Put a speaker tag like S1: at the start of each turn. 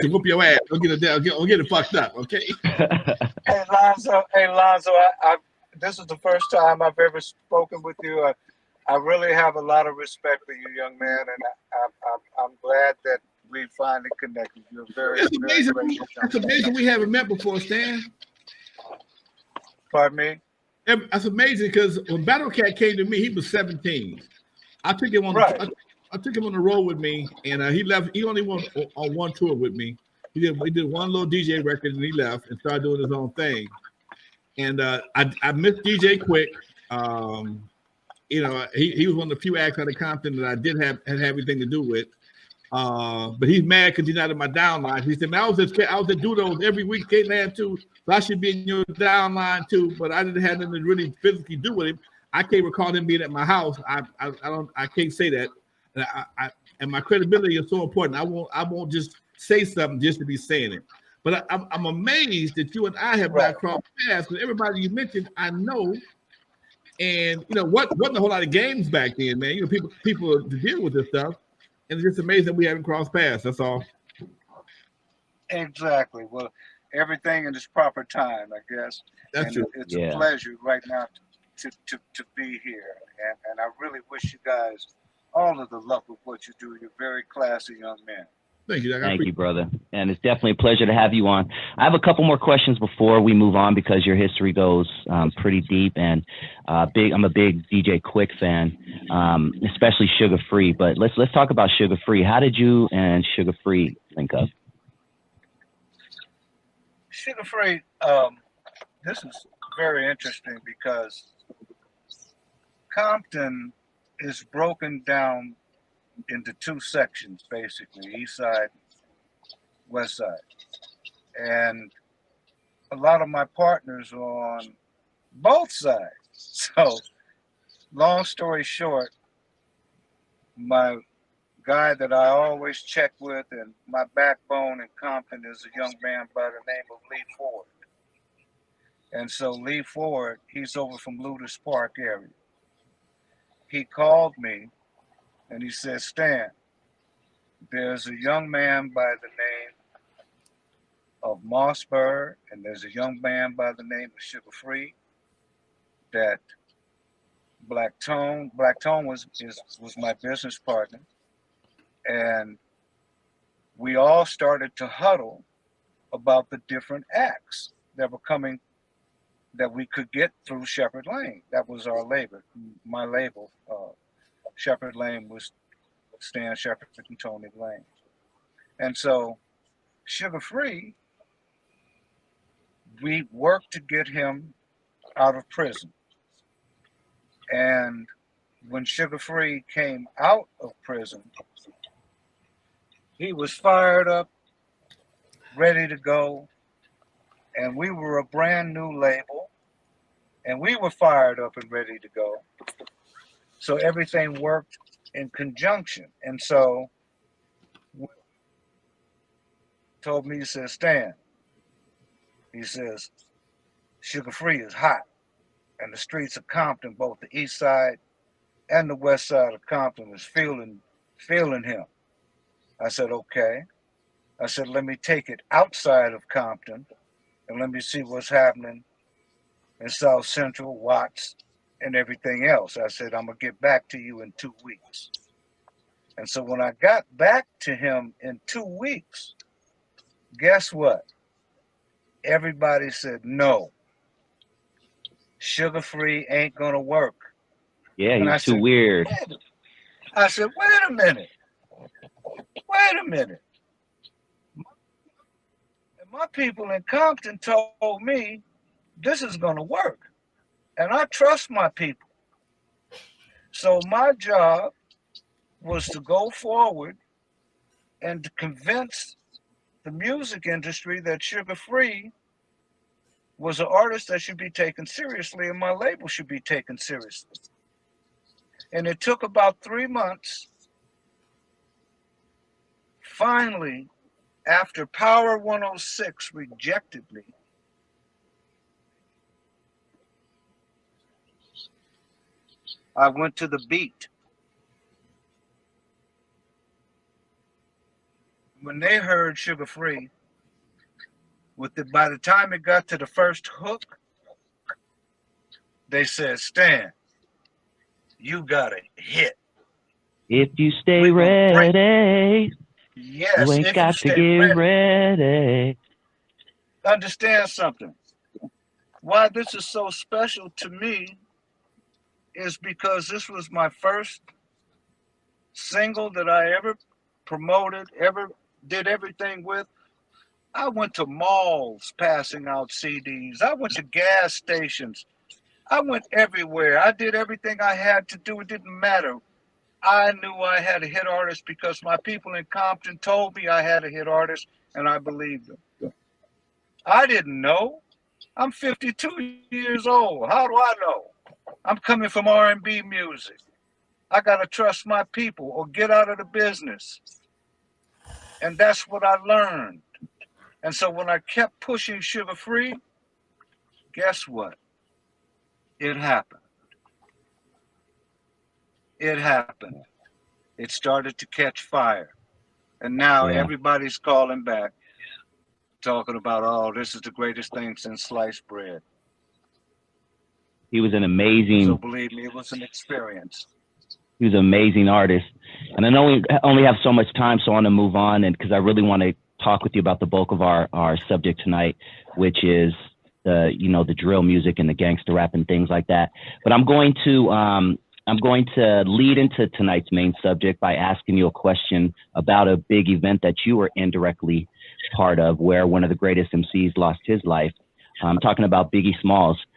S1: to whoop your ass. Don't get it fucked up, okay?
S2: Hey Lonzo, this is the first time I've ever spoken with you. I really have a lot of respect for you, young man, and I'm glad that we finally connected. You're very, very gracious.
S1: It's amazing we haven't met before, Stan.
S2: Pardon me?
S1: That's amazing because when Battle Cat came to me, he was 17. I took him on I took him on the road with me, and he left. He only went on one tour with me. He did one little DJ record, and he left and started doing his own thing. And I missed DJ Quick. You know, he was one of the few acts out of Compton that I did have anything to do with. But he's mad because he's not in my downline. He said, man, I was at Dudo's every week, K-Land too, so I should be in your downline too. But I didn't have nothing to really physically do with him. I can't recall him being at my house. I can't say that. And my credibility is so important. I won't just say something just to be saying it. But I'm amazed that you and I have not crossed paths because everybody you mentioned, I know. And you know what? Wasn't a whole lot of games back then, man. You know, people to deal with this stuff, and it's just amazing we haven't crossed paths. That's all.
S2: Exactly. Well, everything in its proper time, I guess.
S1: That's true.
S2: It's a pleasure right now to be here, and I really wish you guys all of the luck with what you do. You're very classy young men.
S1: Thank you.
S3: Thank you, brother. And it's definitely a pleasure to have you on. I have a couple more questions before we move on because your history goes pretty deep, and I'm a big DJ Quick fan, especially Sugar Free. But let's talk about Sugar Free. How did you and Sugar Free link up?
S2: Sugar Free, this is very interesting because Compton is broken down into two sections, basically, east side, west side. And a lot of my partners are on both sides. So, long story short, my guy that I always check with and my backbone in Compton is a young man by the name of Lee Ford. And so Lee Ford, he's over from Ludus Park area. He called me and he said, Stan, there's a young man by the name of Mossberg, and there's a young man by the name of Sugar Free that Black Tone was my business partner. And we all started to huddle about the different acts that were coming that we could get through Shepherd Lane. That was our label, my label. Shepherd Lane was Stan Shepherd and Tony Lane. And so Sugar Free, we worked to get him out of prison. And when Sugar Free came out of prison, he was fired up, ready to go. And we were a brand new label. And we were fired up and ready to go. So everything worked in conjunction. And so told me, he says, Stan, he says, Sugar Free is hot. And the streets of Compton, both the east side and the west side of Compton, is feeling him. I said, okay. I said, let me take it outside of Compton and let me see what's happening in South Central, Watts, and everything else. I said, I'm going to get back to you in 2 weeks. And so when I got back to him in 2 weeks, guess what? Everybody said, no, Sugar Free ain't going to work.
S3: Yeah, he's too weird.
S2: I said, wait a minute. And my people in Compton told me this is going to work. And I trust my people. So my job was to go forward and to convince the music industry that Sugar Free was an artist that should be taken seriously and my label should be taken seriously. And it took about 3 months. Finally, after Power 106 rejected me, I went to the beat. when they heard Sugar Free, by the time it got to the first hook, they said, Stan, you got a hit.
S3: If you stay ready,
S2: yes,
S3: you ain't got to get ready.
S2: Understand something. Why this is so special to me is because this was my first single that I ever promoted, ever did everything with. I went to malls passing out CDs. I went to gas stations. I went everywhere. I did everything I had to do. It didn't matter. I knew I had a hit artist because my people in Compton told me I had a hit artist, and I believed them. I didn't know. I'm 52 years old. How do I know? I'm coming from R&B music. I got to trust my people or get out of the business. And that's what I learned. And so when I kept pushing Sugar Free, guess what? It happened. It happened. It started to catch fire. And now everybody's calling back, talking about, oh, this is the greatest thing since sliced bread.
S3: He was an amazing.
S2: So believe me, it was an experience.
S3: He was an amazing artist. And I know we only have so much time, so I want to move on, and because I really want to talk with you about the bulk of our subject tonight, which is the drill music and the gangster rap and things like that. But I'm going to lead into tonight's main subject by asking you a question about a big event that you were indirectly part of, where one of the greatest MCs lost his life. I'm talking about Biggie Smalls.